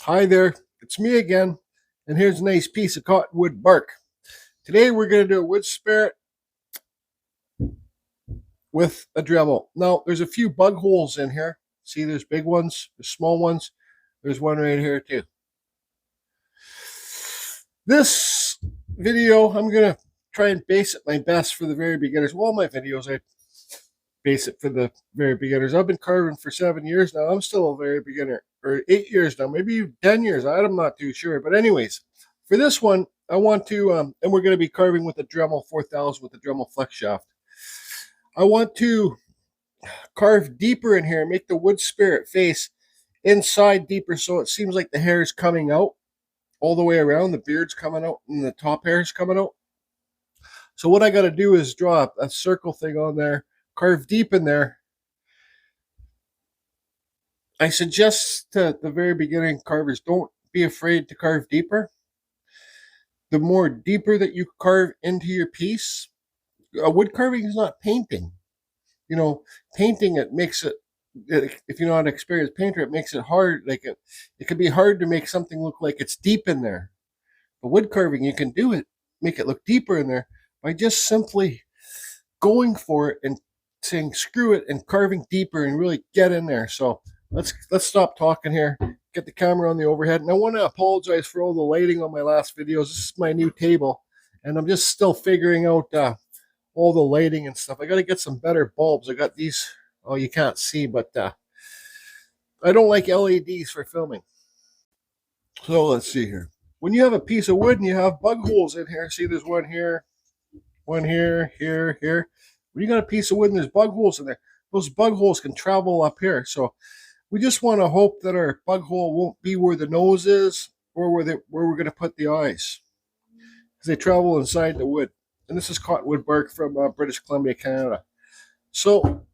Hi there, it's me again, and here's a nice piece of cottonwood bark. Today we're going to do a wood spirit with a Dremel. Now, there's a few bug holes in here. See, there's big ones, there's small ones. There's one right here too. This video, I'm going to try and base it my best for the very beginners. Well, all my videos, I base it for the very beginners. I've been carving for 7 years now. I'm still a very beginner. Or 8 years now, maybe 10 years. I'm not too sure. But anyways, for this one, I want to, and we're going to be carving with the Dremel 4000 with the Dremel flex shaft. I want to carve deeper in here, make the wood spirit face inside deeper so it seems like the hair is coming out all the way around. The beard's coming out and the top hair is coming out. So what I got to do is draw a circle thing on there, carve deep in there. I suggest to the very beginning carvers, don't be afraid to carve deeper. The more deeper that you carve into your piece, wood carving is not painting. You know, painting, it makes it, if you're not an experienced painter, it makes it hard. Like it can be hard to make something look like it's deep in there. But wood carving, you can do it, make it look deeper in there by just simply going for it and saying screw it and carving deeper and really get in there. So let's stop talking here, get the camera on the overhead. And I want to apologize for all the lighting on my last videos. This is my new table, and I'm just still figuring out all the lighting and stuff. I got to get some better bulbs. I got these, oh, you can't see, but I don't like LEDs for filming. So let's see here. When you have a piece of wood and you have bug holes in here, see there's one here, here. When you got a piece of wood and there's bug holes in there, those bug holes can travel up here. So we just want to hope that our bug hole won't be where the nose is or where we're going to put the eyes, because they travel inside the wood. And this is cottonwood bark from British Columbia, Canada. So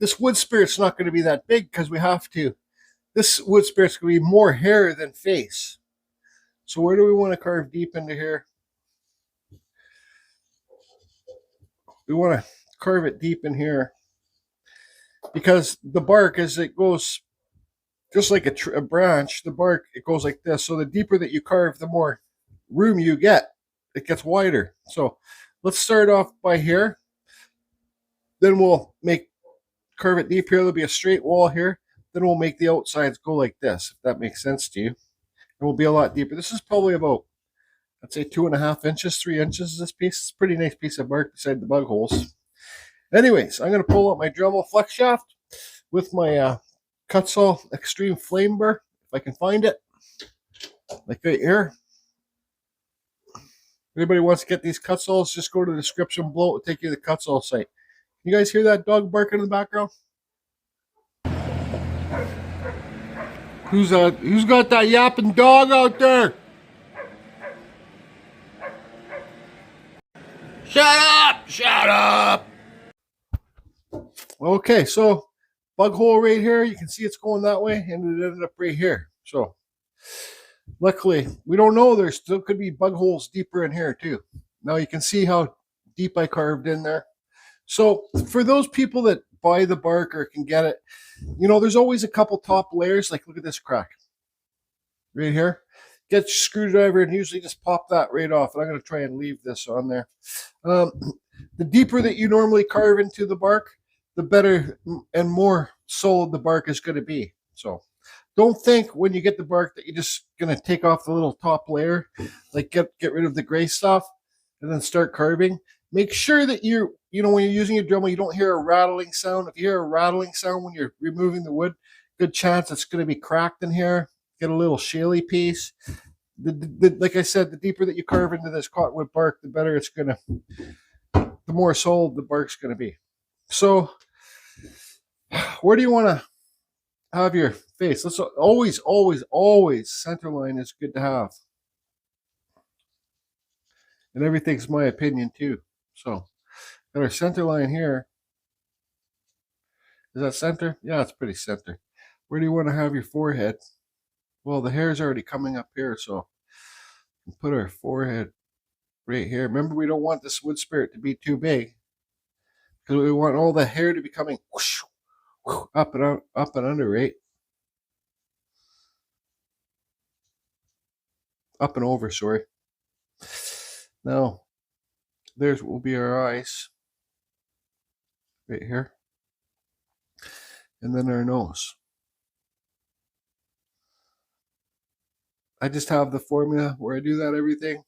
this wood spirit's not going to be that big because we have to. This wood spirit's going to be more hair than face. So where do we want to carve deep into here? We want to carve it deep in here, because the bark, as it goes, just like a branch, the bark, it goes like this. So the deeper that you carve, the more room you get. It gets wider. So let's start off by here. Then we'll carve it deep here. There'll be a straight wall here. Then we'll make the outsides go like this, if that makes sense to you. It will be a lot deeper. This is probably about, I'd say 2.5 inches, 3 inches. This piece, it's a pretty nice piece of bark beside the bug holes. Anyways, I'm going to pull out my Dremel flex shaft with my Kutzall Extreme Flame Burr, if I can find it, like right here. Anybody wants to get these Kutzalls, just go to the description below. It'll take you to the Kutzall site. You guys hear that dog barking in the background? Who's got that yapping dog out there? Shut up! Shut up! Okay, so bug hole right here. You can see it's going that way, and it ended up right here. So luckily, we don't know. There still could be bug holes deeper in here too. Now you can see how deep I carved in there. So for those people that buy the bark or can get it, you know, there's always a couple top layers. Like, look at this crack right here. Get your screwdriver and usually just pop that right off. And I'm going to try and leave this on there. The deeper that you normally carve into the bark, the better and more solid the bark is going to be. So don't think when you get the bark that you're just going to take off the little top layer, like get rid of the gray stuff and then start carving. Make sure that you know, when you're using your Dremel, you don't hear a rattling sound. If you hear a rattling sound when you're removing the wood, good chance it's going to be cracked in here. Get a little shaly piece. Like I said, the deeper that you carve into this cottonwood bark, the better it's going to, the more solid the bark's going to be. So where do you want to have your face? Let's always center line is good to have. And everything's my opinion too. So got our center line here. Is that center? Yeah, it's pretty center. Where do you want to have your forehead? Well, the hair's already coming up here, so we'll put our forehead right here. Remember, we don't want this wood spirit to be too big, because we want all the hair to be coming whoosh, whoosh, up and under, right? Up and over, sorry. Now, there's what will be our eyes. Right here. And then our nose. I just have the formula where I do that everything.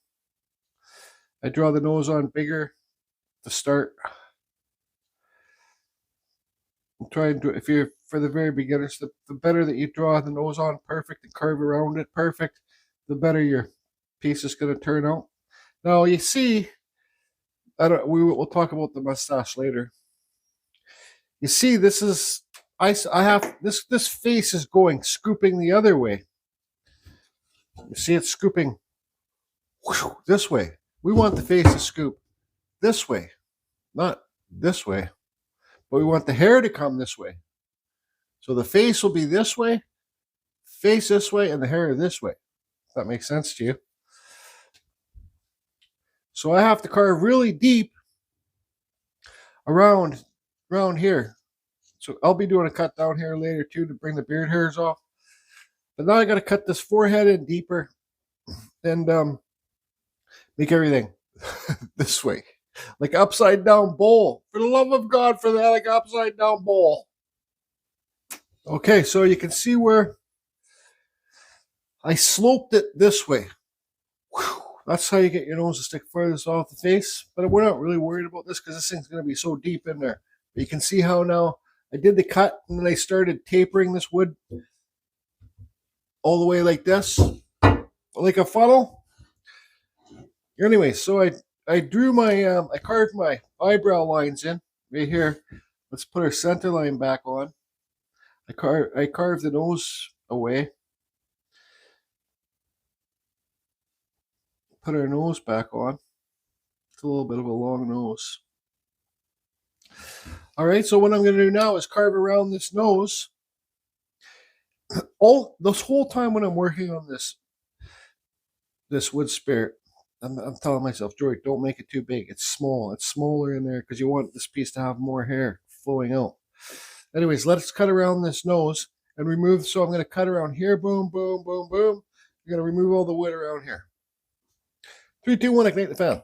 I draw the nose on bigger to start. I'm trying to, if you're for the very beginners, the better that you draw the nose on perfect and carve around it perfect, the better your piece is going to turn out. Now you see, we'll talk about the mustache later. You see, this is I have this face is going scooping the other way. You see, it's scooping this way. We want the face to scoop this way, not this way, but we want the hair to come this way. So the face will be this way, face this way, and the hair this way. If that makes sense to you. So I have to carve really deep around here. So I'll be doing a cut down here later too to bring the beard hairs off. But now I got to cut this forehead in deeper and make everything this way. Like upside down bowl. For the love of God, for that, like upside down bowl. Okay, so you can see where I sloped it this way. Whew. That's how you get your nose to stick furthest off the face. But we're not really worried about this because this thing's going to be so deep in there. But you can see how now I did the cut and then I started tapering this wood all the way like this, like a funnel. Anyway, so I drew my, I carved my eyebrow lines in right here. Let's put our center line back on. I carved the nose away. Put our nose back on. It's a little bit of a long nose. All right, so what I'm going to do now is carve around this nose. This whole time when I'm working on this wood spirit, I'm telling myself, Joy, don't make it too big. It's small. It's smaller in there because you want this piece to have more hair flowing out. Anyways, let's cut around this nose and remove. So I'm going to cut around here. Boom, boom, boom, boom. I'm going to remove all the wood around here. 3, 2, 1, ignite the fan.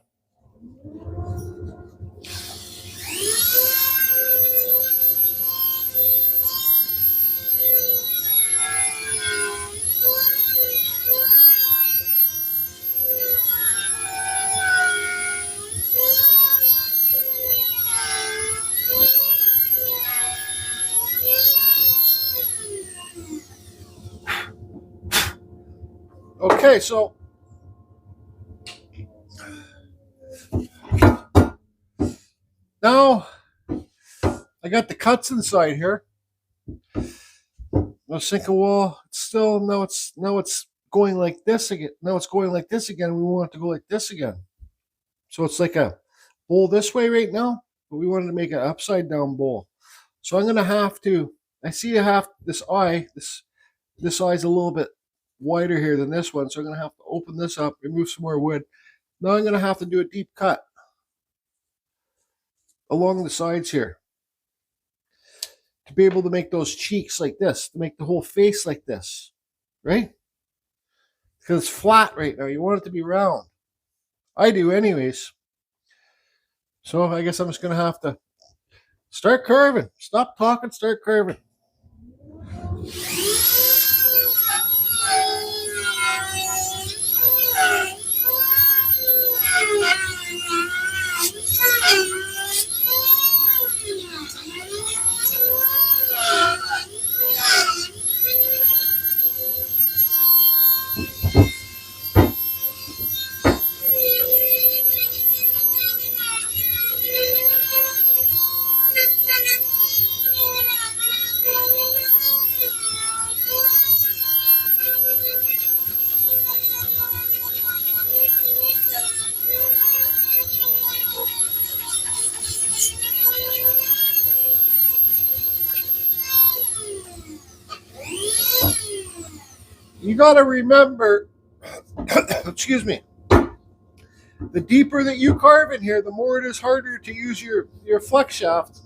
Okay, so now I got the cuts inside here. I was thinking, well, it's still now it's going like this again. Now it's going like this again. We want it to go like this again. So it's like a bowl this way right now, but we wanted to make an upside down bowl. So I'm gonna have to. I see I have this eye. This eye's a little bit wider here than this one, so I'm gonna have to open this up, remove some more wood. Now I'm gonna have to do a deep cut along the sides here to be able to make those cheeks like this, to make the whole face like this, right? Because it's flat right now. You want it to be round. I do anyways. So I guess I'm just going to have to start curving. Stop talking, start curving. You got to remember, excuse me, the deeper that you carve in here, the more it is harder to use your flex shaft.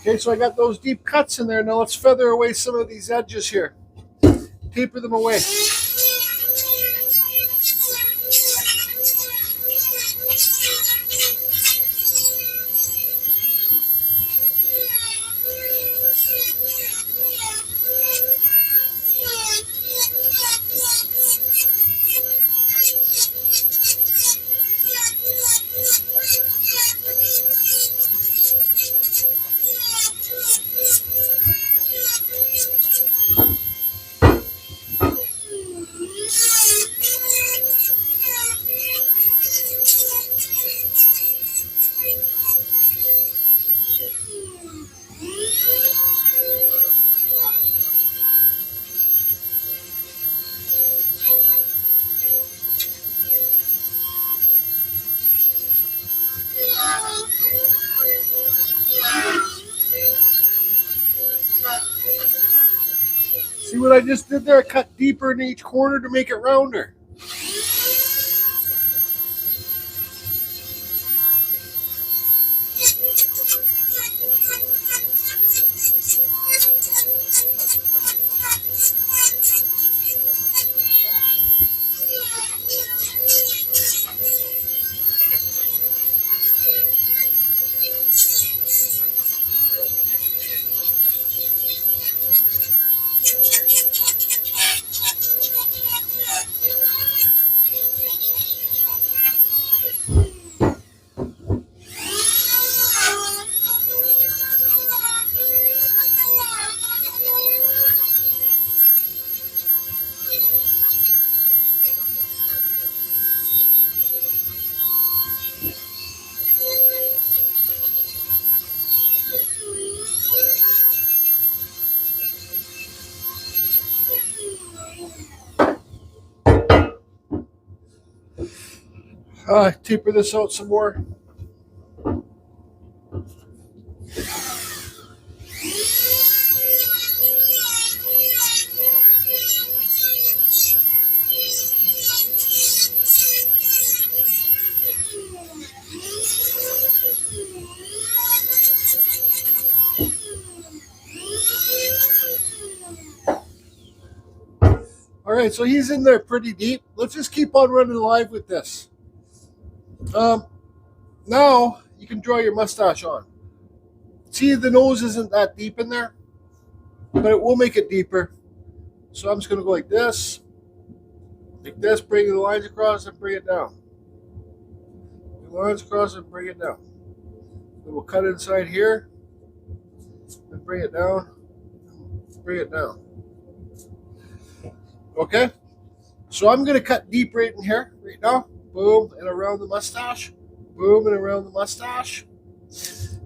Okay, so I got those deep cuts in there. Now let's feather away some of these edges here. Taper them away. See what I just did there? I cut deeper in each corner to make it rounder. Taper this out some more. All right, so he's in there pretty deep. Let's just keep on running live with this. Now you can draw your mustache on. See, the nose isn't that deep in there, but it will make it deeper. So I'm just going to go like this, bring the lines across and bring it down. The lines across and bring it down. Then we'll cut inside here and bring it down, bring it down. Okay, so I'm going to cut deep right in here, right now. Boom, and around the mustache. Boom, and around the mustache.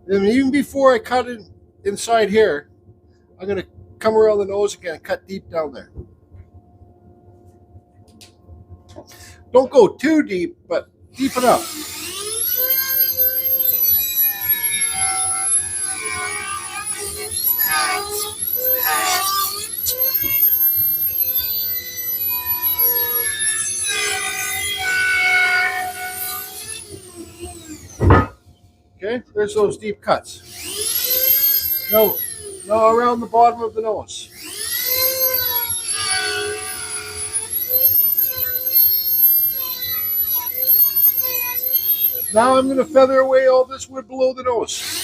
And even before I cut it inside here, I'm going to come around the nose again and cut deep down there. Don't go too deep, but deep enough. Okay, there's those deep cuts. Now around the bottom of the nose. Now I'm going to feather away all this wood below the nose.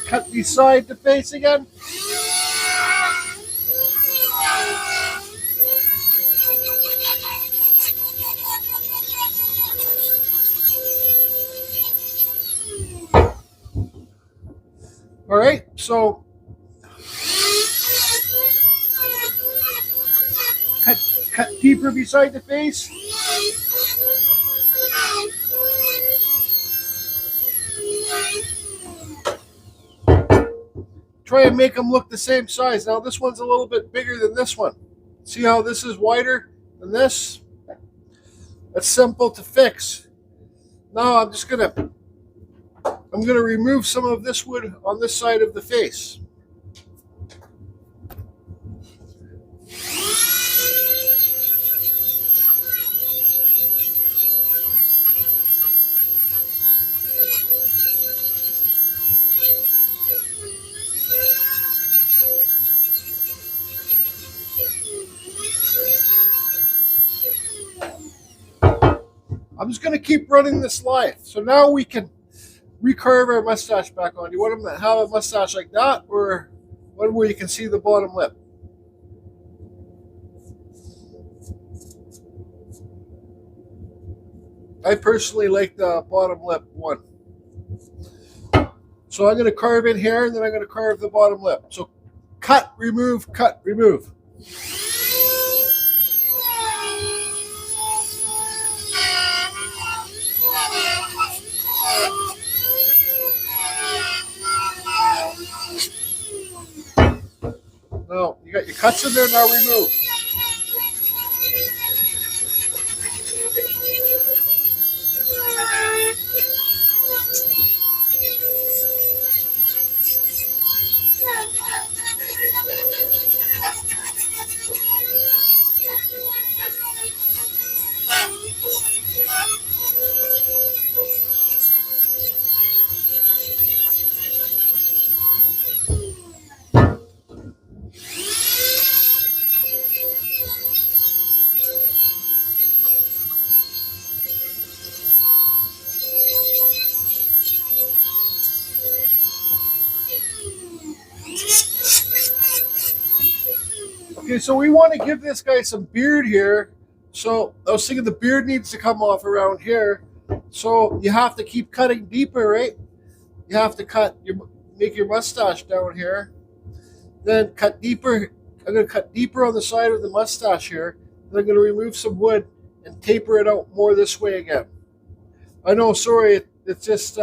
Cut beside the face again. All right, so cut deeper beside the face. try and make them look the same size. Now this one's a little bit bigger than this one. See how this is wider than this? That's simple to fix. Now I'm gonna remove some of this wood on this side of the face. I'm just going to keep running this live. So now we can recarve our mustache back on. Do you want them to have a mustache like that, or one where you can see the bottom lip? I personally like the bottom lip one. So I'm going to carve in here, and then I'm going to carve the bottom lip. So cut, remove, cut, remove. Now, you got your cuts in there, now remove. Okay, so we want to give this guy some beard here. So I was thinking the beard needs to come off around here. So you have to keep cutting deeper, right? You have to make your mustache down here. Then cut deeper. I'm going to cut deeper on the side of the mustache here. Then I'm going to remove some wood and taper it out more this way again. I know, sorry, it's just...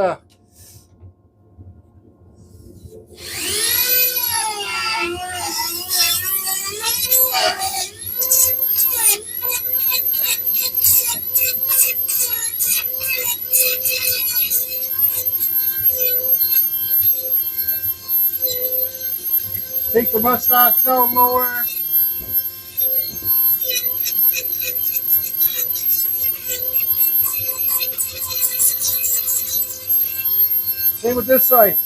Take the mustache down lower. Same with this side.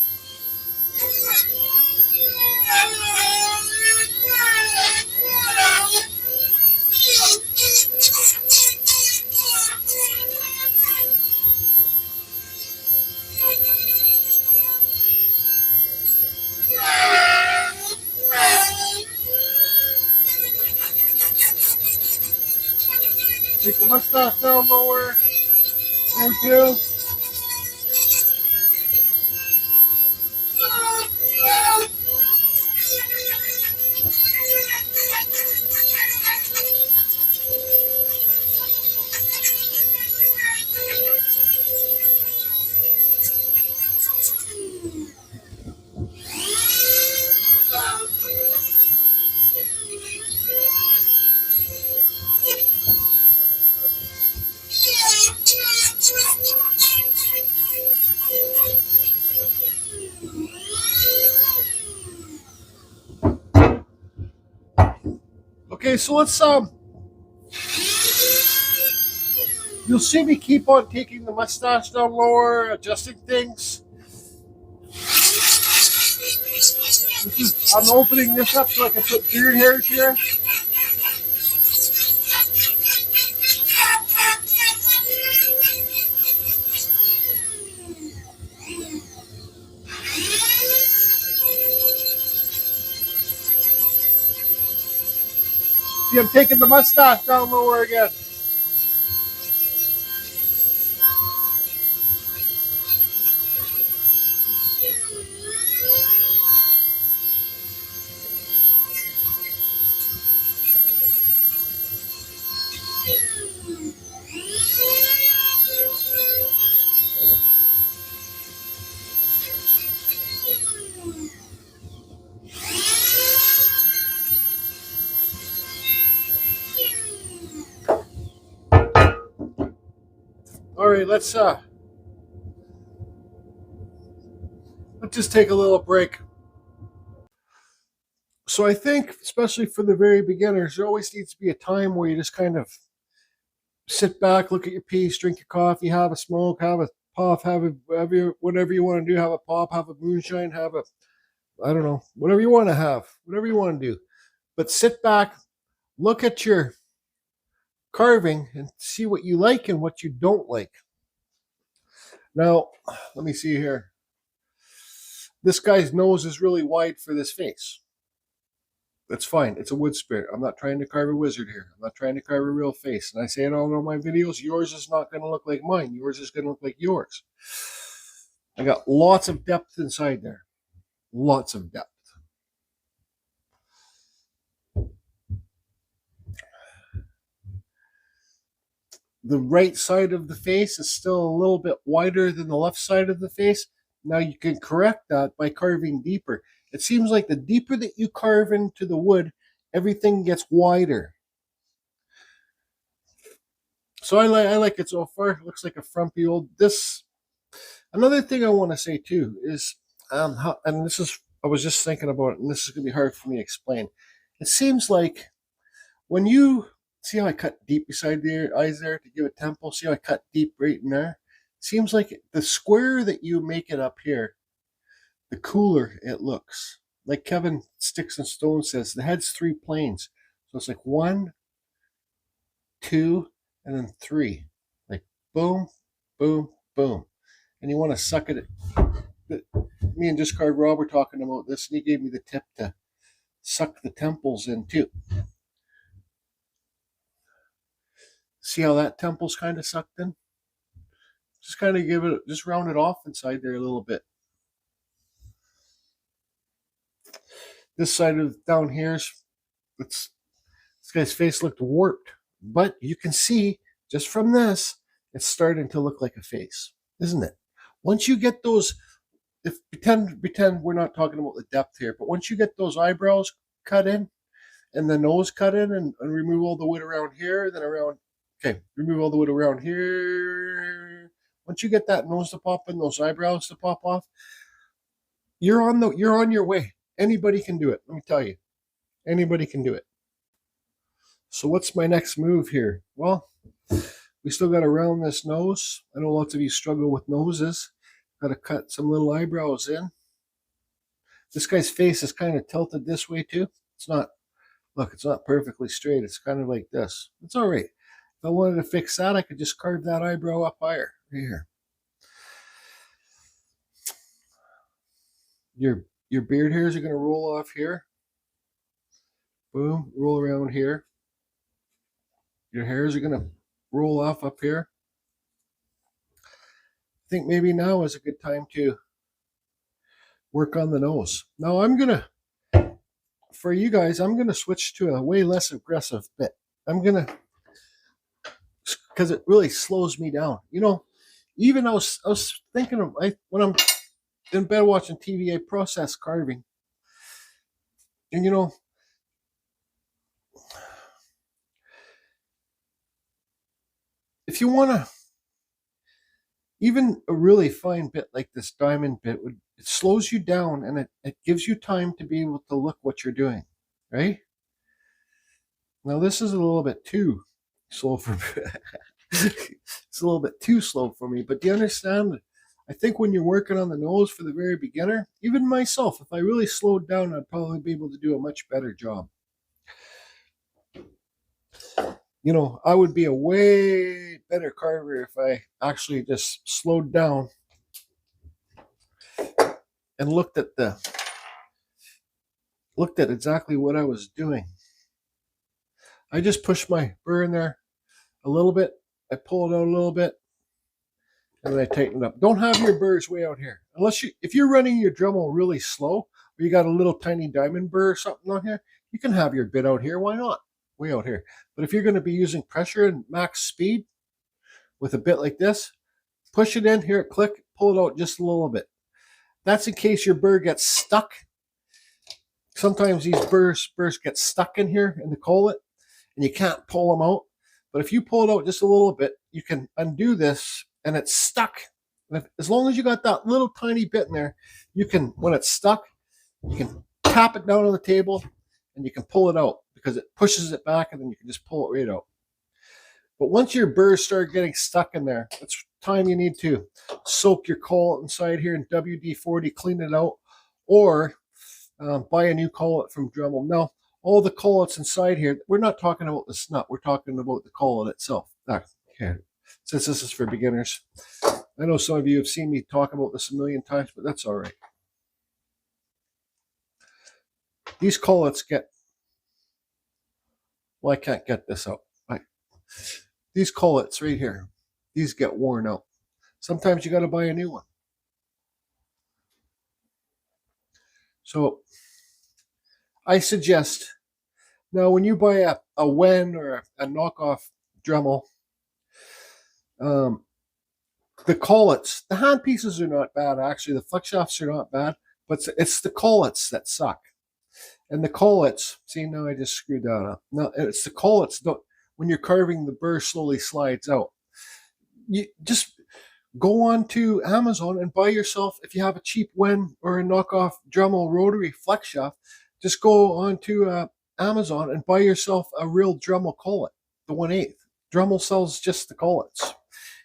Take the mustache down lower. There we go. Okay, so let's you'll see me keep on taking the mustache down lower, adjusting things. I'm opening this up so I can put beard hairs here. See, I'm taking the mustache down lower again. All right, let's just take a little break. So I think, especially for the very beginners, there always needs to be a time where you just kind of sit back, look at your piece, drink your coffee, have a smoke, have a puff, have a whatever you want to do, have a pop, have a moonshine, have a, I don't know, whatever you want to have, whatever you want to do. But sit back, look at your carving and see what you like and what you don't like. Now, let me see here. This guy's nose is really wide for this face. That's fine. It's a wood spirit. I'm not trying to carve a wizard here. I'm not trying to carve a real face. And I say it all in my videos. Yours is not going to look like mine. Yours is going to look like yours. I got lots of depth inside there. Lots of depth. The right side of the face is still a little bit wider than the left side of the face. Now you can correct that by carving deeper. It seems like the deeper that you carve into the wood, everything gets wider. So I like it so far. It looks like a frumpy old this. Another thing I want to say too is and this is, I was just thinking about it, and this is going to be hard for me to explain. It seems like when you see how I cut deep beside the eyes there to give a temple, see how I cut deep right in there? It seems like the squarer that you make it up here, the cooler it looks. Like Kevin Sticks and Stone says, the head's 3 planes. So it's like 1, 2, and then 3. Like boom, boom, boom. And you want to suck it. Me and Just Carve Rob were talking about this, and he gave me the tip to suck the temples in too. See how that temple's kind of sucked in? Just kind of give it, just round it off inside there a little bit. This side of down here's, this guy's face looked warped, but you can see just from this, it's starting to look like a face, isn't it? Once you get those, if pretend we're not talking about the depth here, but once you get those eyebrows cut in and the nose cut in and remove all the wood around here, then around, okay, remove all the wood around here. Once you get that nose to pop in, those eyebrows to pop off, you're on your way. Anybody can do it. Let me tell you, anybody can do it. So what's my next move here? Well, we still got to round this nose. I know lots of you struggle with noses. Got to cut some little eyebrows in. This guy's face is kind of tilted this way too. It's not, look, it's not perfectly straight. It's kind of like this. It's all right. If I wanted to fix that, I could just carve that eyebrow up higher, right here. Your beard hairs are going to roll off here. Boom, roll around here. Your hairs are going to roll off up here. I think maybe now is a good time to work on the nose. Now I'm going to, for you guys, I'm going to switch to a way less aggressive bit. I'm going to, because it really slows me down. You know, even I was thinking of, when I'm in bed watching TV, I process carving. And you know, if you want to, even a really fine bit like this diamond bit, it slows you down and it gives you time to be able to look what you're doing, right? Now this is a little bit too slow for me. It's a little bit too slow for me, but do you understand? I think when you're working on the nose for the very beginner, even myself, if I really slowed down, I'd probably be able to do a much better job. You know, I would be a way better carver if I actually just slowed down and looked at exactly what I was doing. I just pushed my burr in there a little bit. I pull it out a little bit. And then I tighten it up. Don't have your burrs way out here. If you're running your Dremel really slow, or you got a little tiny diamond burr or something on here, you can have your bit out here. Why not? Way out here. But if you're going to be using pressure and max speed with a bit like this, push it in, hear it click, pull it out just a little bit. That's in case your burr gets stuck. Sometimes these burrs get stuck in here in the collet, and you can't pull them out. But if you pull it out just a little bit, you can undo this and it's stuck. And as long as you got that little tiny bit in there, you can, when it's stuck, you can tap it down on the table and you can pull it out because it pushes it back and then you can just pull it right out. But once your burrs start getting stuck in there, it's time you need to soak your collet inside here in WD-40, clean it out, or buy a new collet from Dremel. Now, all the collets inside here, we're not talking about the snut, we're talking about the collet itself. Okay. Since this is for beginners, I know some of you have seen me talk about this a million times, but that's all right. These collets get, well, I can't get this out. These collets right here, these get worn out. Sometimes you got to buy a new one. So I suggest, now when you buy a Wen or a knockoff Dremel, the collets, the handpieces are not bad actually. The flex shafts are not bad, but it's the collets that suck. And the collets, see, now I just screwed that up. No, it's the collets. When you're carving, the burr slowly slides out. You just go on to Amazon and buy yourself, if you have a cheap Wen or a knockoff Dremel rotary flex shaft, just go on to Amazon and buy yourself a real Dremel collet, the 1/8. Dremel sells just the collets.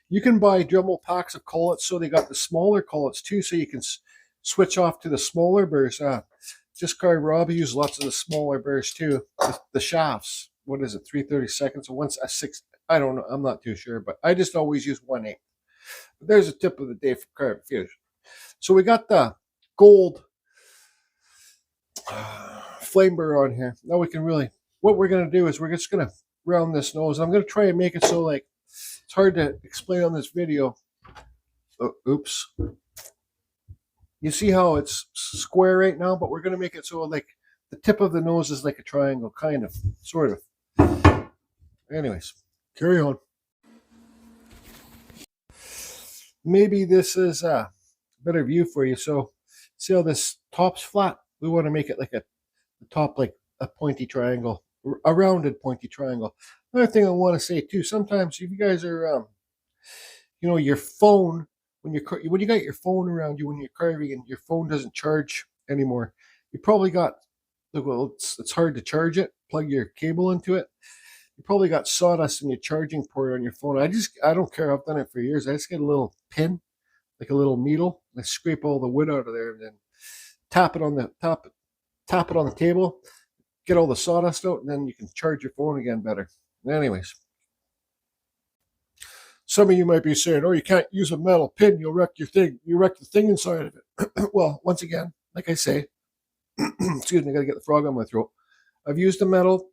You can buy Dremel packs of collets, so they got the smaller collets too, so you can switch off to the smaller burrs. Just carve Rob, he used lots of the smaller burrs too. The shafts, what is it, 3/32 or 1/6? I don't know, I'm not too sure, but I just always use 1/8. But there's a tip of the day for carve fusion. So we got the gold flame burr on here. Now we can really, what we're going to do is we're just going to round this nose. I'm going to try and make it so like, it's hard to explain on this video. Oh, oops. You see how it's square right now, but we're going to make it so like the tip of the nose is like a triangle, kind of, sort of. Anyways, carry on. Maybe this is a better view for you. So see how this top's flat? We want to make it like the top like a pointy triangle, a rounded pointy triangle. Another thing I want to say too, sometimes if you guys are, you know, your phone, when you got your phone around you when you're carving and your phone doesn't charge anymore, you probably got, well, it's hard to charge it, plug your cable into it. You probably got sawdust in your charging port on your phone. I don't care, I've done it for years. I just get a little pin, like a little needle, and I scrape all the wood out of there and then tap it on the table, get all the sawdust out, and then you can charge your phone again better. Anyways, some of you might be saying, oh, you can't use a metal pin, you'll wreck your thing. You wreck the thing inside of it. Well, once again, like I say, excuse me, I gotta get the frog on my throat. I've used a metal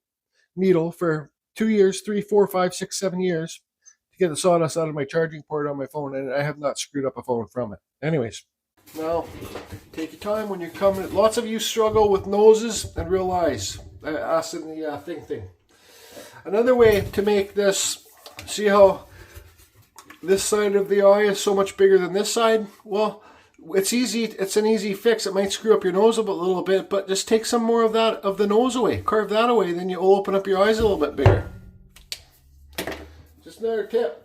needle for 2 years, 3, 4, 5, 6, 7 years to get the sawdust out of my charging port on my phone, and I have not screwed up a phone from it. Anyways, now take your time when you're coming. Lots of you struggle with noses and real eyes. I asked in the thing. Another way to make this, see how this side of the eye is so much bigger than this side? Well, it's easy. It's an easy fix. It might screw up your nose a little bit, but just take some more of that, of the nose away. Carve that away, then you'll open up your eyes a little bit bigger. Just another tip.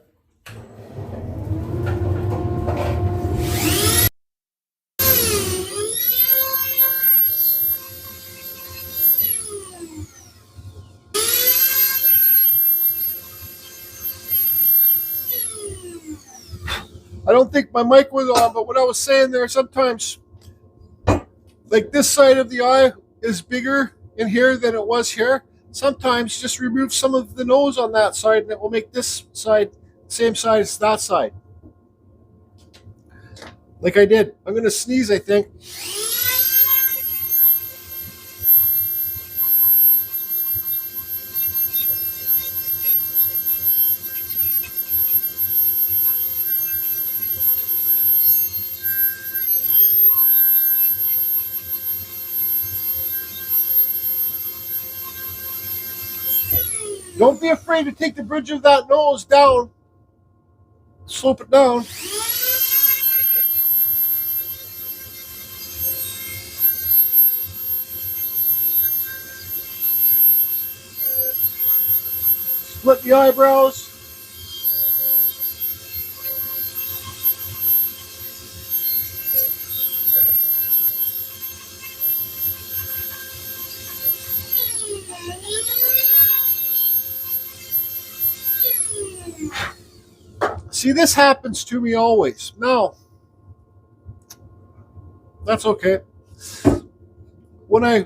I don't think my mic was on, but what I was saying there, sometimes, like this side of the eye is bigger in here than it was here. Sometimes just remove some of the nose on that side and it will make this side the same size as that side. Like I did. I'm going to sneeze, I think. Don't be afraid to take the bridge of that nose down. Slope it down. Split the eyebrows. See, this happens to me always. No, that's okay. When I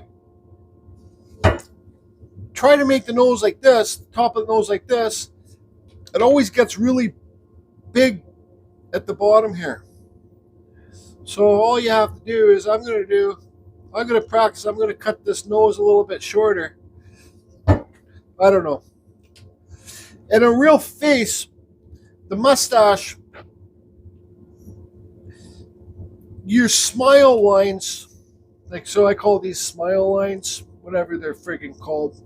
try to make the nose like this, top of the nose like this, it always gets really big at the bottom here. So all you have to do is I'm going to practice. I'm going to cut this nose a little bit shorter. I don't know. And a real face, the mustache, your smile lines, like, so I call these smile lines, whatever they're friggin' called.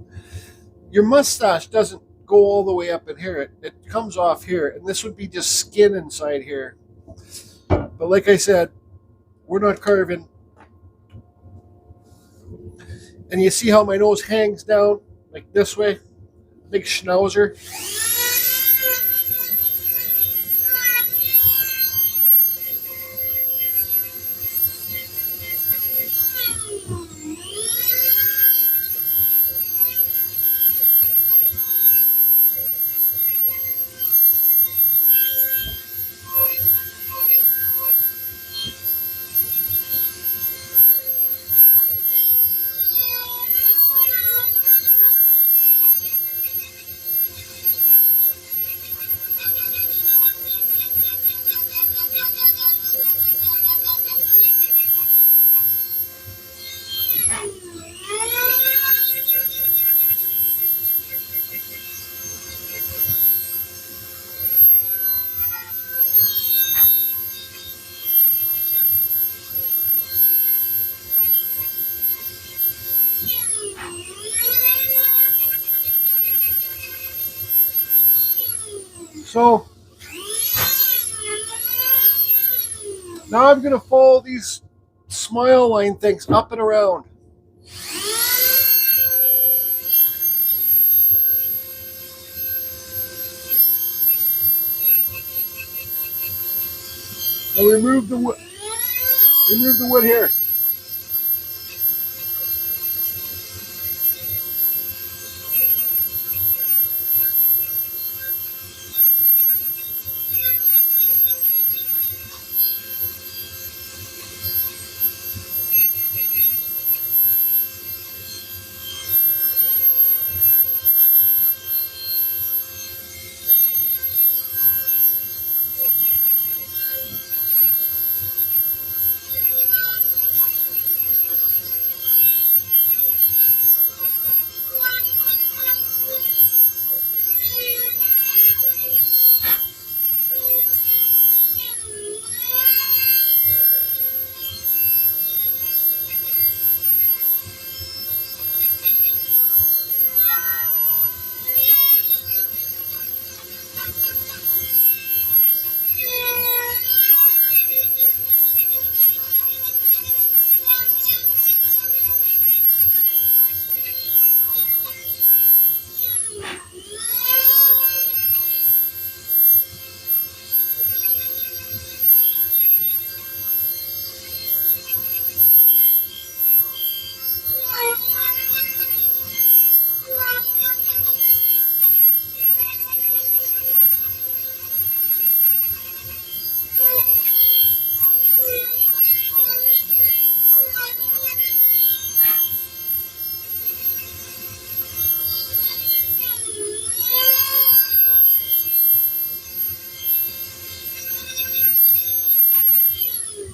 Your mustache doesn't go all the way up in here. It comes off here, and this would be just skin inside here. But like I said, we're not carving. And you see how my nose hangs down like this way? Big schnauzer. So now I'm going to follow these smile line things up and around. And remove the wood. Remove the wood here.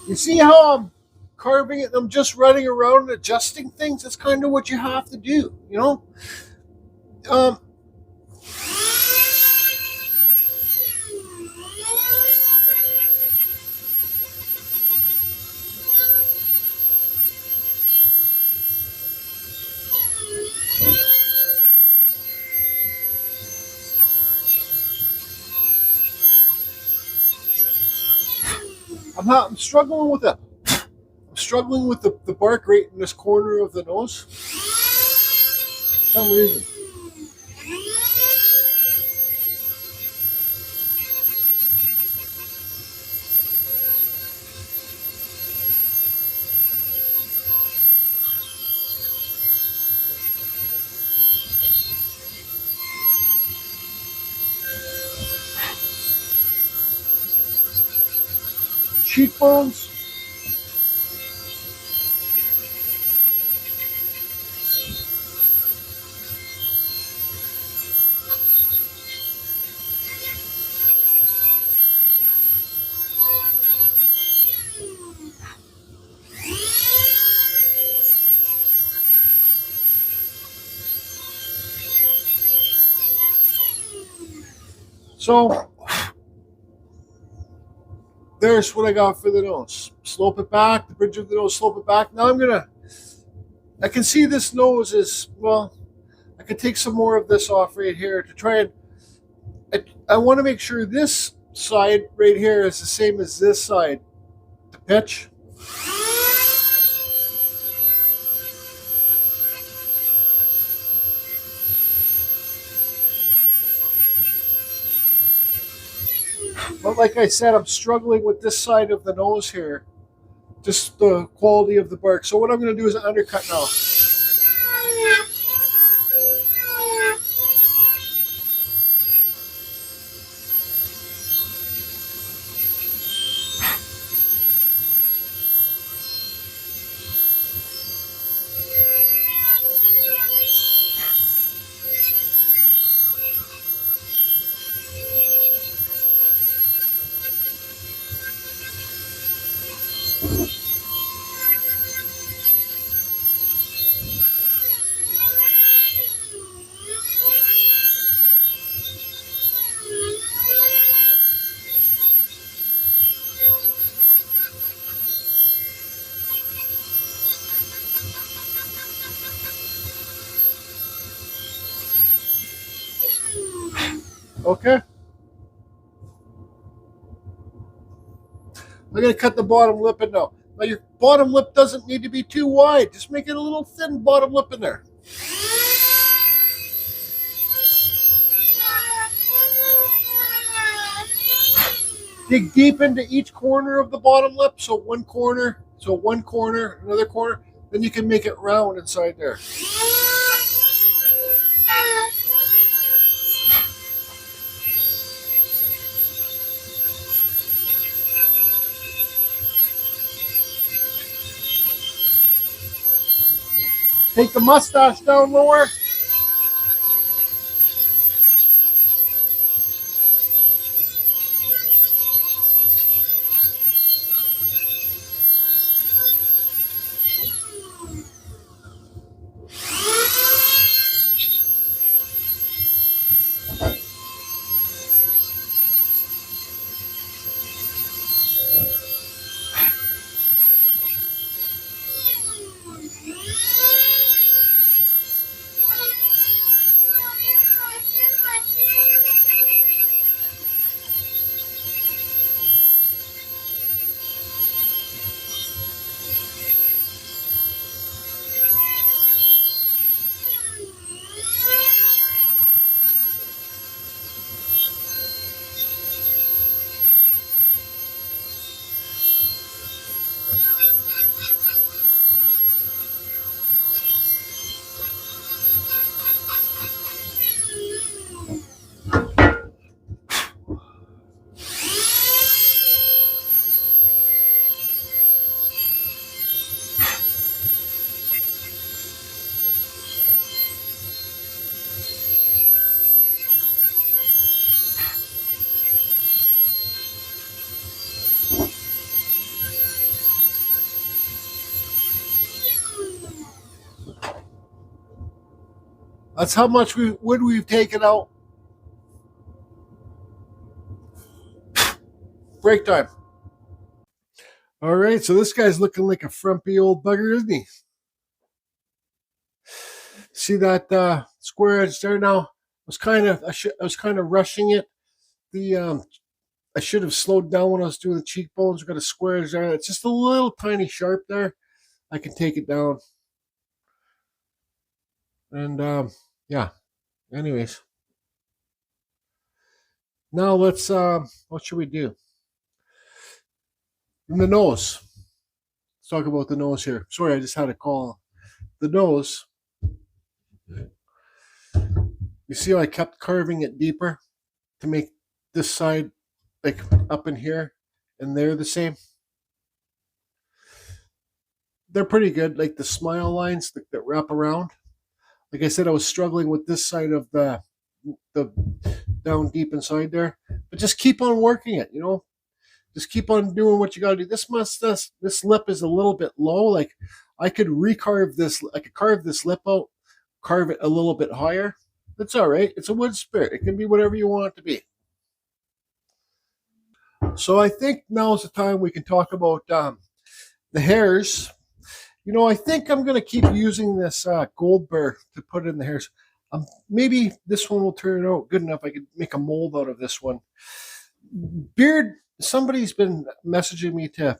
You see how I'm carving it? I'm just running around and adjusting things. That's kind of what you have to do, you know? I'm struggling with it. I'm struggling with the bark right in this corner of the nose. For some reason. cheekbones. So there's what I got for the nose. Slope it back, the bridge of the nose, slope it back. Now I can see this nose is, well, I could take some more of this off right here to try and, I want to make sure this side right here is the same as this side. The pitch. But like I said, I'm struggling with this side of the nose here. Just the quality of the bark. So what I'm going to do is an undercut now. Okay. I'm going to cut the bottom lip in now. Now your bottom lip doesn't need to be too wide. Just make it a little thin bottom lip in there. Dig deep into each corner of the bottom lip. So one corner, another corner. Then you can make it round inside there. Take the mustache down lower. That's how much wood we've taken out. Break time. All right, so this guy's looking like a frumpy old bugger, isn't he? See that square edge there now? I was kind of rushing it. I should have slowed down when I was doing the cheekbones. We've got a square edge there. It's just a little tiny sharp there. I can take it down. And yeah. Anyways, now let's what should we do? In the nose. Let's talk about the nose here. Sorry, I just had a call. The nose. You see how I kept carving it deeper to make this side like up in here and there the same? they're pretty good. Like the smile lines that wrap around. Like I said, I was struggling with this side of the down deep inside there, but just keep on working it. You know, just keep on doing what you got to do. This lip is a little bit low. Like I could recarve this. I could carve this lip out, carve it a little bit higher. That's all right. It's a wood spirit. It can be whatever you want it to be. So I think now is the time we can talk about the hairs. You know, I think I'm going to keep using this gold burr to put in the hairs. Maybe this one will turn out good enough. I could make a mold out of this one. Beard, somebody's been messaging me to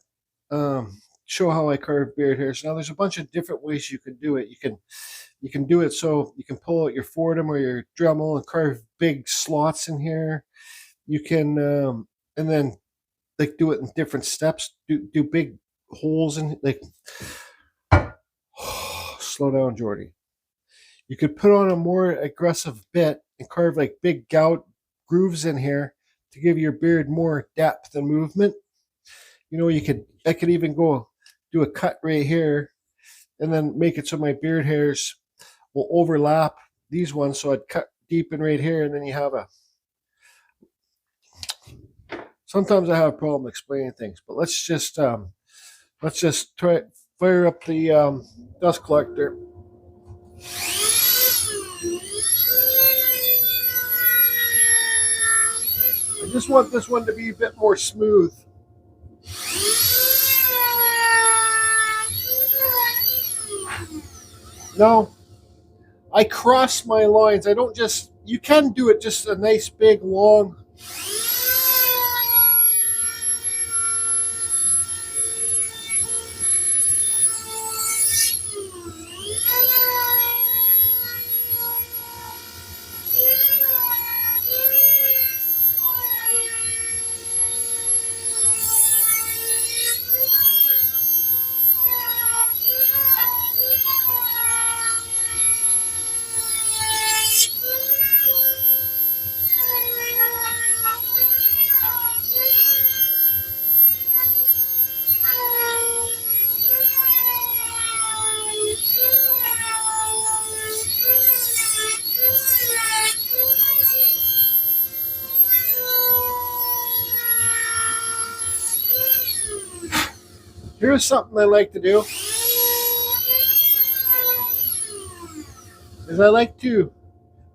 show how I carve beard hairs. Now, there's a bunch of different ways you can do it. You can do it so you can pull out your Fordham or your Dremel and carve big slots in here. You can, and then like do it in different steps. Do big holes in like. Slow down, Jordy. You could put on a more aggressive bit and carve like big gout grooves in here to give your beard more depth and movement. You know, I could even go do a cut right here and then make it so my beard hairs will overlap these ones. So I'd cut deep in right here, and then you have sometimes I have a problem explaining things, but let's just try fire up the dust collector. I just want this one to be a bit more smooth. Now, I cross my lines. I don't just, you can do it just a nice big long. Here's something I like to do. Is I like to,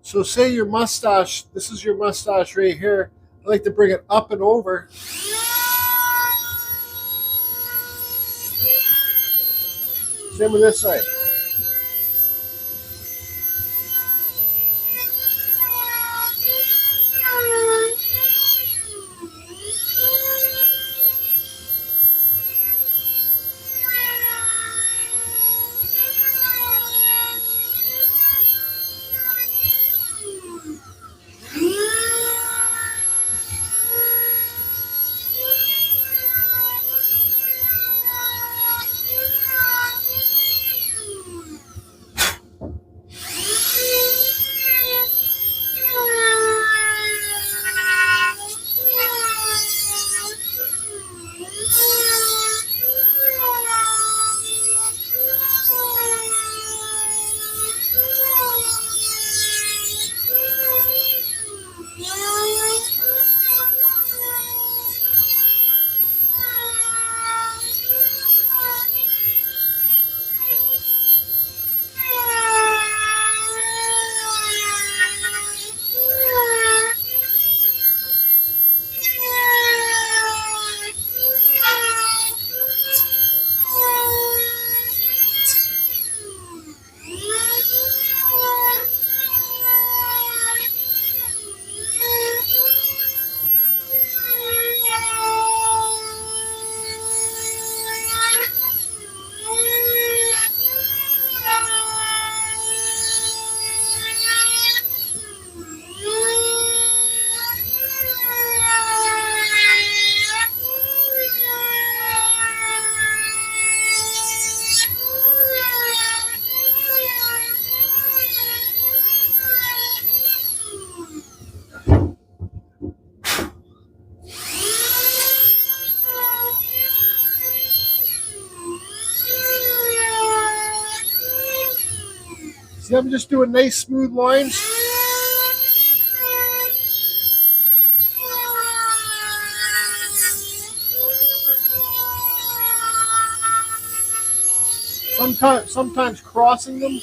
so say your mustache, this is your mustache right here. I like to bring it up and over. Same with this side. See, I'm just doing nice smooth lines. Sometimes crossing them.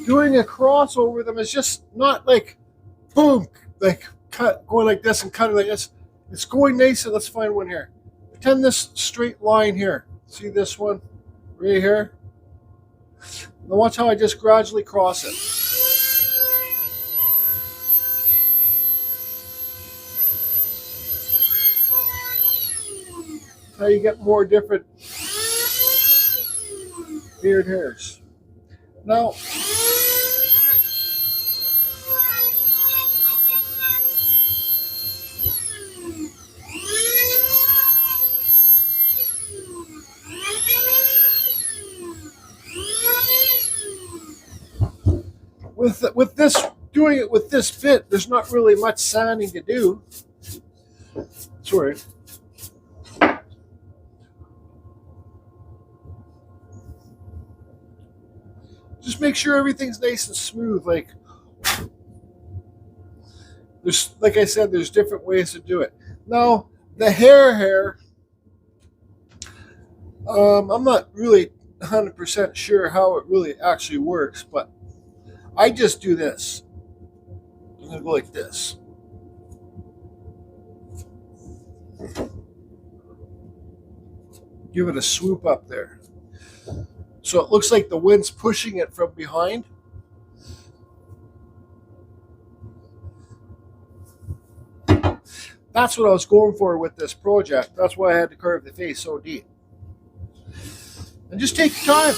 Doing a cross over them is just not like boom, like going like this and cutting like this. It's going nice. Let's find one here. Pretend this straight line here. See this one right here? Now watch how I just gradually cross it. How you get more different beard hairs. Now, with this, doing it with this bit, there's not really much sanding to do. Sorry. Just make sure everything's nice and smooth. Like I said, there's different ways to do it. Now, the hair, I'm not really 100% sure how it really actually works, but I just do this. I'm gonna go like this. Give it a swoop up there. So it looks like the wind's pushing it from behind. That's what I was going for with this project. That's why I had to carve the face so deep. And just take your time.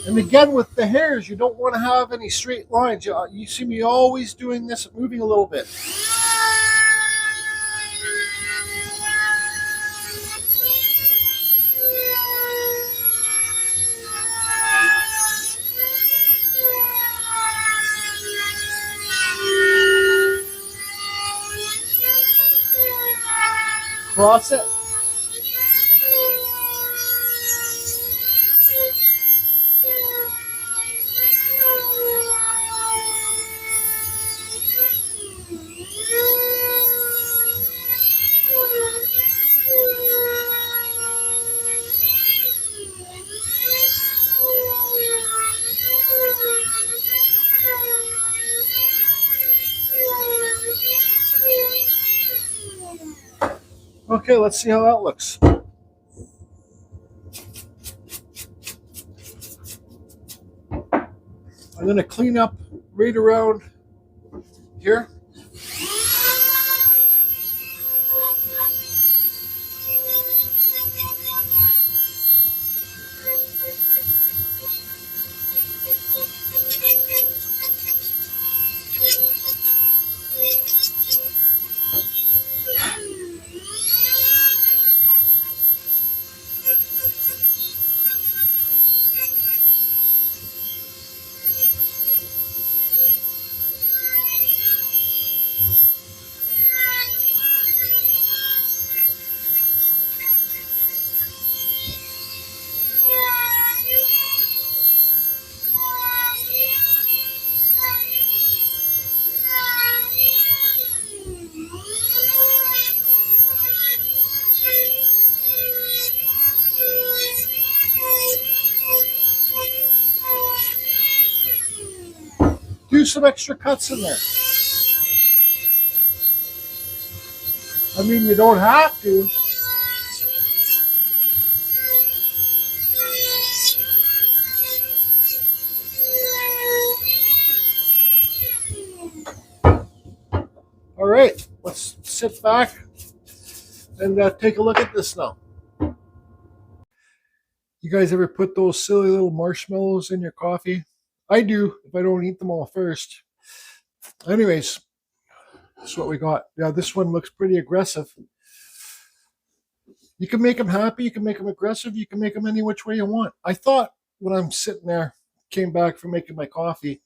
And again, with the hairs, you don't want to have any straight lines. You see me always doing this, moving a little bit. Cross it. Okay, let's see how that looks. I'm going to clean up right around here. some extra cuts in there. I mean, you don't have to. All right, let's sit back and take a look at this now. You guys ever put those silly little marshmallows in your coffee? I do, if I don't eat them all first. Anyways, that's what we got. Yeah, this one looks pretty aggressive. You can make them happy, you can make them aggressive, you can make them any which way you want. I thought when I'm sitting there, came back from making my coffee,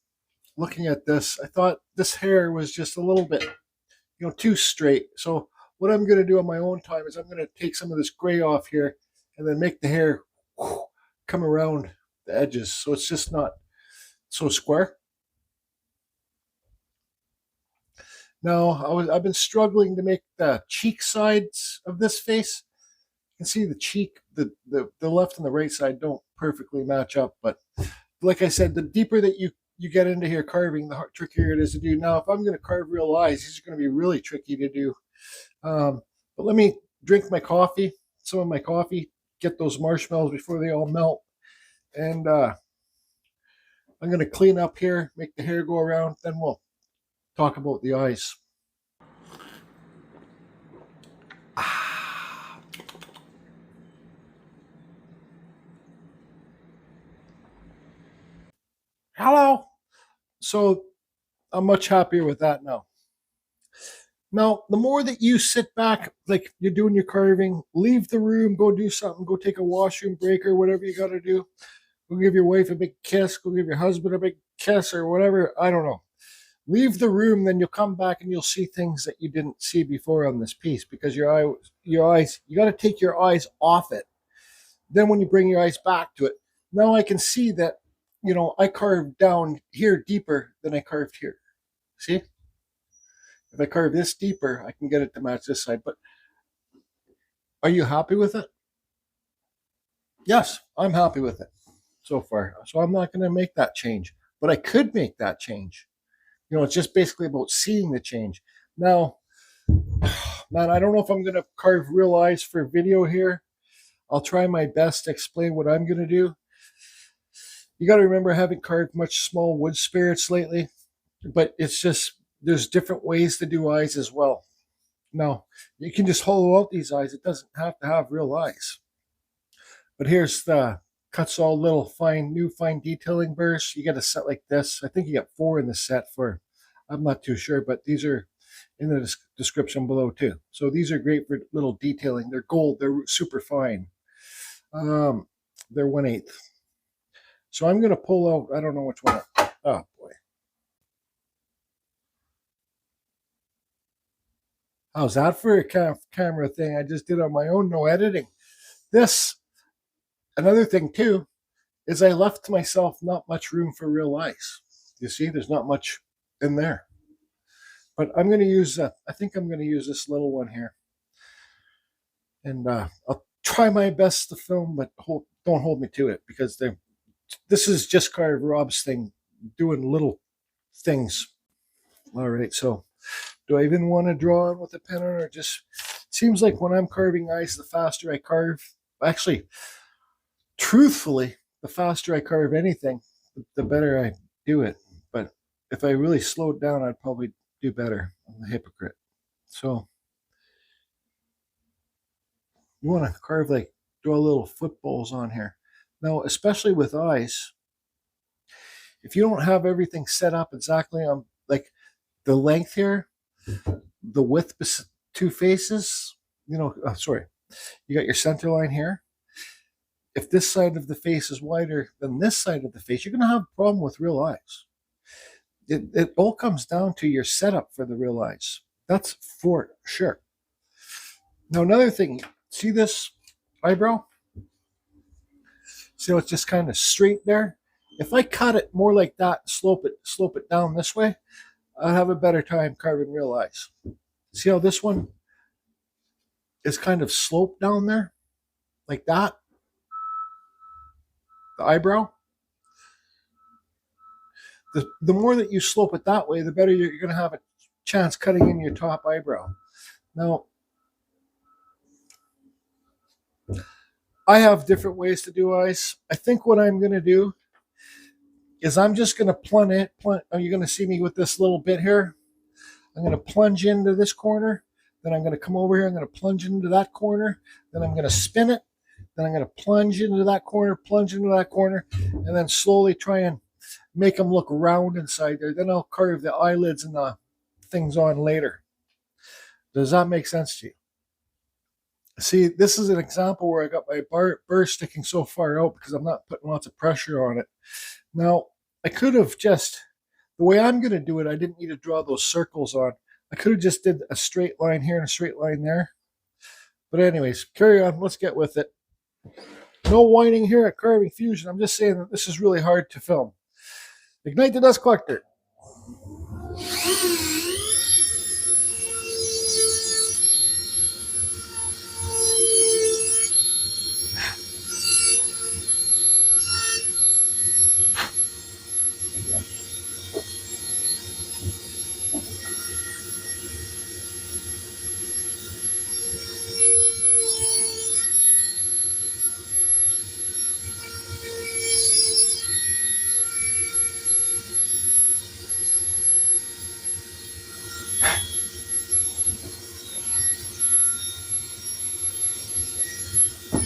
looking at this, I thought this hair was just a little bit, too straight. So what I'm going to do on my own time is I'm going to take some of this gray off here and then make the hair come around the edges so it's just not so square. Now, I've been struggling to make the cheek sides of this face. You can see the cheek, the left and the right side don't perfectly match up, but like I said, the deeper that you get into here carving, the trickier it is to do. Now, if I'm going to carve real eyes, these are going to be really tricky to do. But let me drink my coffee, some of my coffee, get those marshmallows before they all melt. And I'm going to clean up here, make the hair go around, then we'll talk about the eyes. Hello. So I'm much happier with that now. Now, the more that you sit back, like you're doing your carving, leave the room, go do something, go take a washroom break or whatever you got to do. Go give your wife a big kiss, go give your husband a big kiss or whatever. I don't know. Leave the room, then you'll come back and you'll see things that you didn't see before on this piece because your eyes, you got to take your eyes off it. Then when you bring your eyes back to it, now I can see that, I carved down here deeper than I carved here. See? If I carve this deeper, I can get it to match this side. But are you happy with it? Yes, I'm happy with it so far. So I'm not going to make that change. But I could make that change. It's just basically about seeing the change. Now, man, I don't know if I'm going to carve real eyes for video here. I'll try my best to explain what I'm going to do. You got to remember, I haven't carved much small wood spirits lately. But it's just, there's different ways to do eyes as well. Now, you can just hollow out these eyes. It doesn't have to have real eyes. But here's the Kutzall little new fine detailing burrs. You get a set like this. I think you got 4 in the set for, I'm not too sure, but these are in the description below too. So these are great for little detailing. They're gold. They're super fine. They're 1/8. So I'm going to pull out, I don't know which one. Oh boy. How's that for a camera thing? I just did on my own, no editing. Another thing too, is I left myself not much room for real eyes. You see, there's not much in there. But I'm going to use, I think I'm going to use this little one here. And I'll try my best to film, but don't hold me to it because this is just Carve Rob's thing, doing little things. All right, so do I even want to draw on with a pen or just, seems like when I'm carving eyes, the faster I carve, actually, truthfully, the faster I carve anything, the better I do it. But if I really slowed down, I'd probably do better. I'm a hypocrite. So you want to carve, like, draw little footballs on here. Now, especially with eyes, if you don't have everything set up exactly on, like, the length here, the width, 2 faces, sorry, you got your center line here. If this side of the face is wider than this side of the face, you're going to have a problem with real eyes. It all comes down to your setup for the real eyes. That's for sure. Now, another thing, see this eyebrow? See how it's just kind of straight there? If I cut it more like that, slope it down this way, I'll have a better time carving real eyes. See how this one is kind of sloped down there? Like that? The eyebrow? the more that you slope it that way, the better you're going to have a chance cutting in your top eyebrow. Now, I have different ways to do eyes. I think what I'm going to do is I'm just going to plunge it. You're going to see me with this little bit here. I'm going to plunge into this corner. Then I'm going to come over here. I'm going to plunge into that corner. Then I'm going to spin it. Then I'm going to plunge into that corner, plunge into that corner, and then slowly try and make them look round inside there. Then I'll carve the eyelids and the things on later. Does that make sense to you? See, this is an example where I got my burr sticking so far out because I'm not putting lots of pressure on it. Now, I could have just, the way I'm going to do it, I didn't need to draw those circles on. I could have just did a straight line here and a straight line there. But anyways, carry on. Let's get with it. No whining here at Carving Fusion. I'm just saying that this is really hard to film. Ignite the dust collector.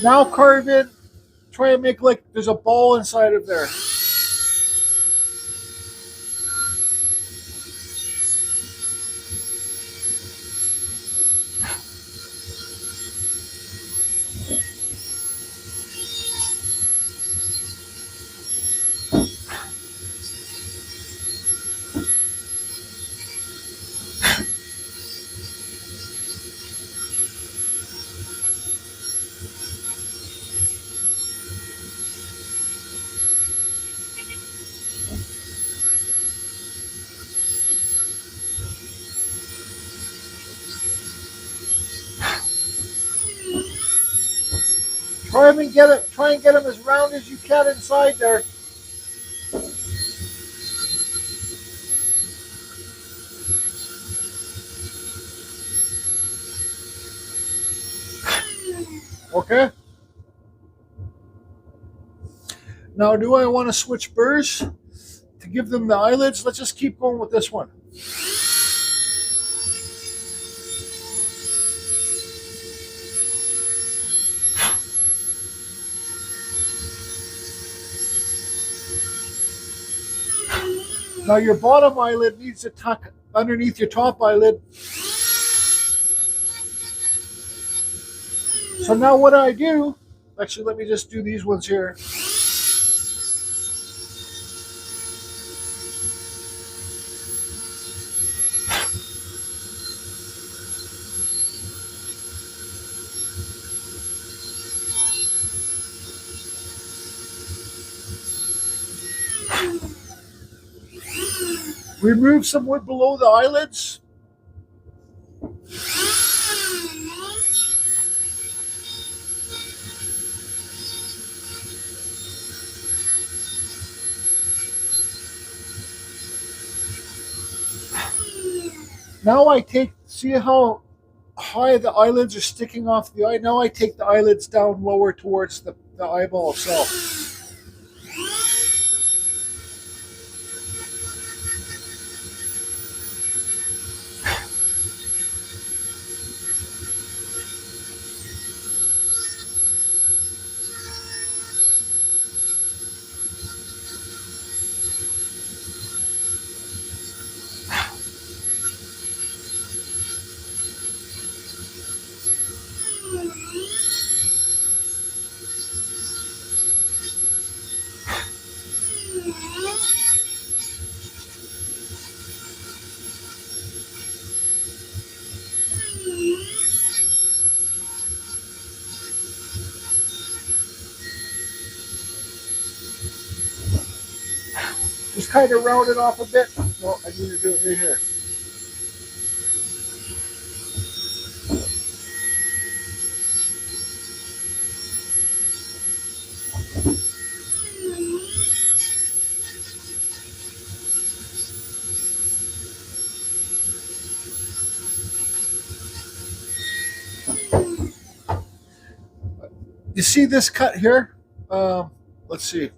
Now carve in, try and make like there's a ball inside of there. Try and get them as round as you can inside there. Okay. Now, do I want to switch burrs to give them the eyelids? Let's just keep going with this one. Now your bottom eyelid needs to tuck underneath your top eyelid. So now what I do, actually let me just do these ones here. Remove some wood below the eyelids. Now I take, see how high the eyelids are sticking off the eye? Now I take the eyelids down lower towards the eyeball itself. Just kind of round it off a bit. Well, I need to do it right here. You see this cut here? Let's see.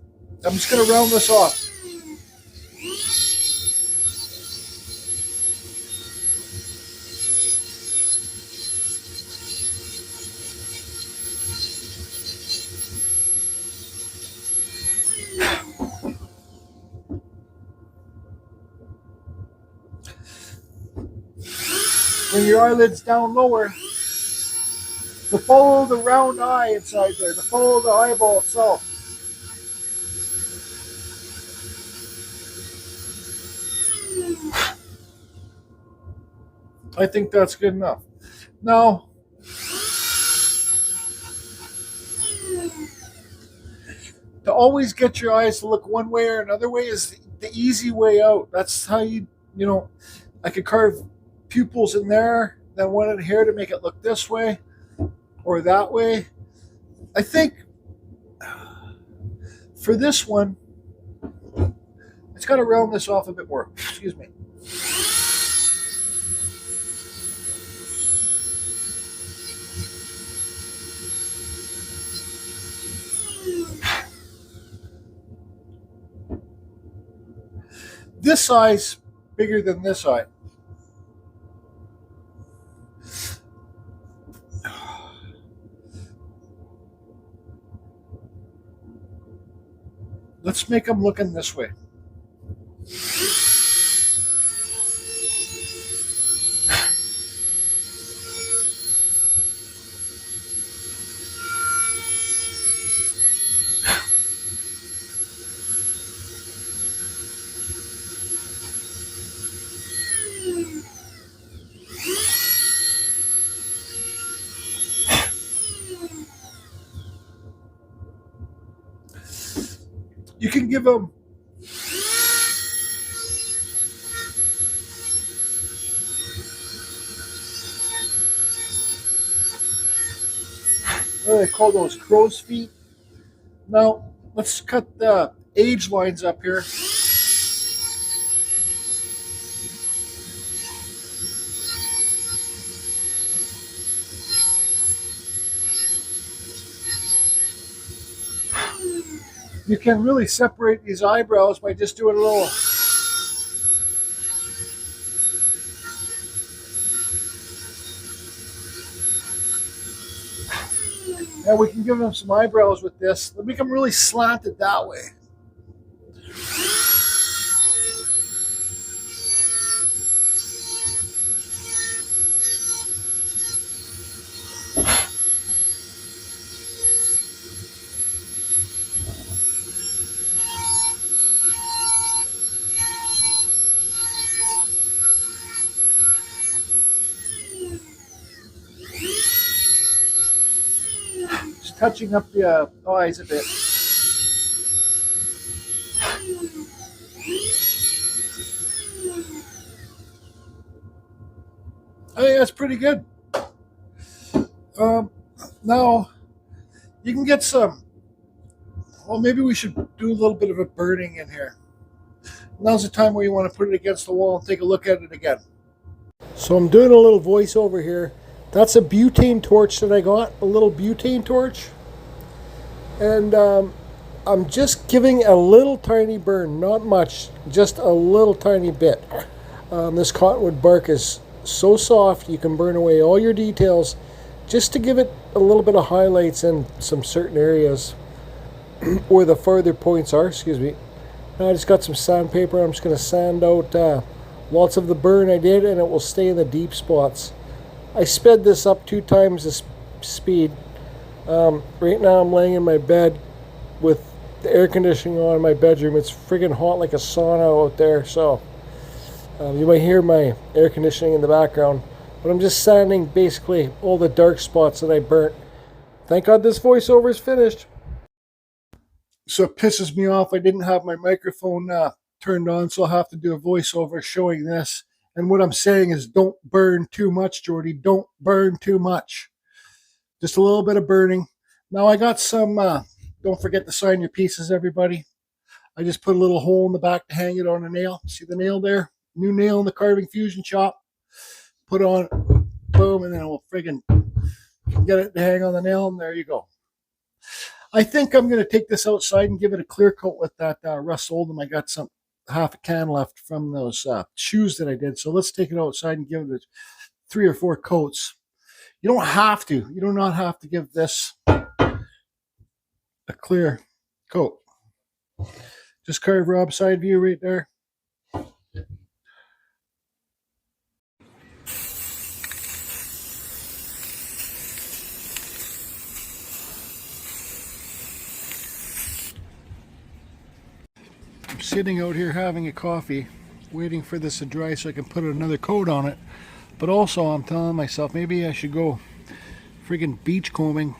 I'm just going to round this off. Bring your eyelids down lower. To follow the round eye inside there. To follow the eyeball itself. I think that's good enough. Now, to always get your eyes to look one way or another way is the easy way out. That's how you know, I could carve pupils in there, then one in here to make it look this way or that way. I think for this one, it's got to round this off a bit more. Excuse me. This eye's bigger than this eye. Let's make them looking this way. You can give them what do they call those, crow's feet? Now, let's cut the age lines up here. You can really separate these eyebrows by just doing a little. And we can give them some eyebrows with this. Make them really slanted that way. Touching up the eyes a bit. I think that's pretty good. Now, you can get some, well, maybe we should do a little bit of a burning in here. Now's the time where you want to put it against the wall and take a look at it again. So I'm doing a little voiceover here. That's a butane torch that I got, a little butane torch. And I'm just giving a little tiny burn, not much, just a little tiny bit. This cottonwood bark is so soft, you can burn away all your details just to give it a little bit of highlights in some certain areas where the farther points are, excuse me. Now I just got some sandpaper. I'm just going to sand out lots of the burn I did, and it will stay in the deep spots. I sped this up 2 times the speed. Right now I'm laying in my bed with the air conditioning on in my bedroom. It's friggin' hot like a sauna out there, so you might hear my air conditioning in the background. But I'm just sanding basically all the dark spots that I burnt. Thank God this voiceover is finished. So it pisses me off I didn't have my microphone turned on, so I'll have to do a voiceover showing this. And what I'm saying is, don't burn too much, Jordy. Don't burn too much. Just a little bit of burning. Now I got some, don't forget to sign your pieces, everybody. I just put a little hole in the back to hang it on a nail. See the nail there? New nail in the carving fusion shop. Put on, boom, and then we'll friggin' get it to hang on the nail, and there you go. I think I'm going to take this outside and give it a clear coat with that Russ Oldham. I got some half a can left from those shoes that I did. So let's take it outside and give it 3 or 4 coats. You don't have to. You do not have to give this a clear coat. Just carve Rob side view right there. I'm sitting out here having a coffee, waiting for this to dry so I can put another coat on it. But also I'm telling myself maybe I should go friggin' beach combing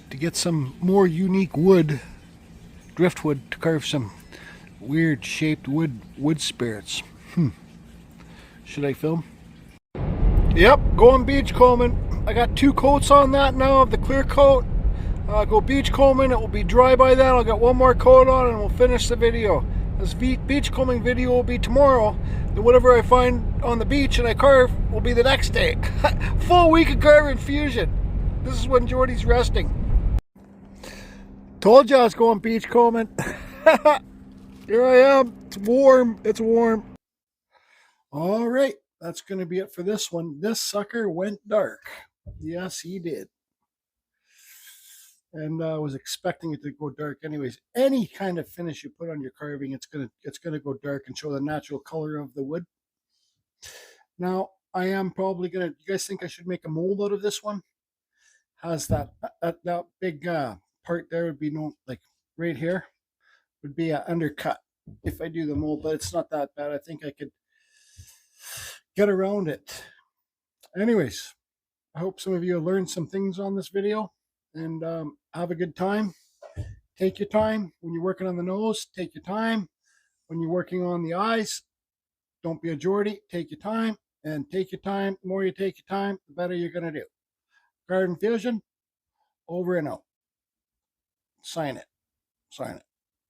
to get some more unique wood, driftwood, to carve some weird shaped wood spirits. Should I film? Yep, going beach combing. I got 2 coats on that now of the clear coat. I'll go beach combing. It will be dry by then. I'll get 1 more coat on and we'll finish the video. This beach combing video will be tomorrow. Then whatever I find on the beach and I carve will be the next day. Full week of carving fusion. This is when Jordy's resting. Told you I was going beach combing. Here I am. It's warm. It's warm. All right. That's going to be it for this one. This sucker went dark. Yes, he did. And I was expecting it to go dark anyways. Any kind of finish you put on your carving, it's gonna go dark and show the natural color of the wood. Now, I am probably gonna. You guys think I should make a mold out of this one? Has that big part there would be no, like right here would be an undercut if I do the mold, but it's not that bad. I think I could get around it. Anyways, I hope some of you learned some things on this video. And have a good time. Take your time when you're working on the nose. Take your time when you're working on the eyes. Don't be a Geordie. Take your time and take your time. The more you take your time, the better you're going to do. Garden Fusion, over and out. Sign it. Sign it.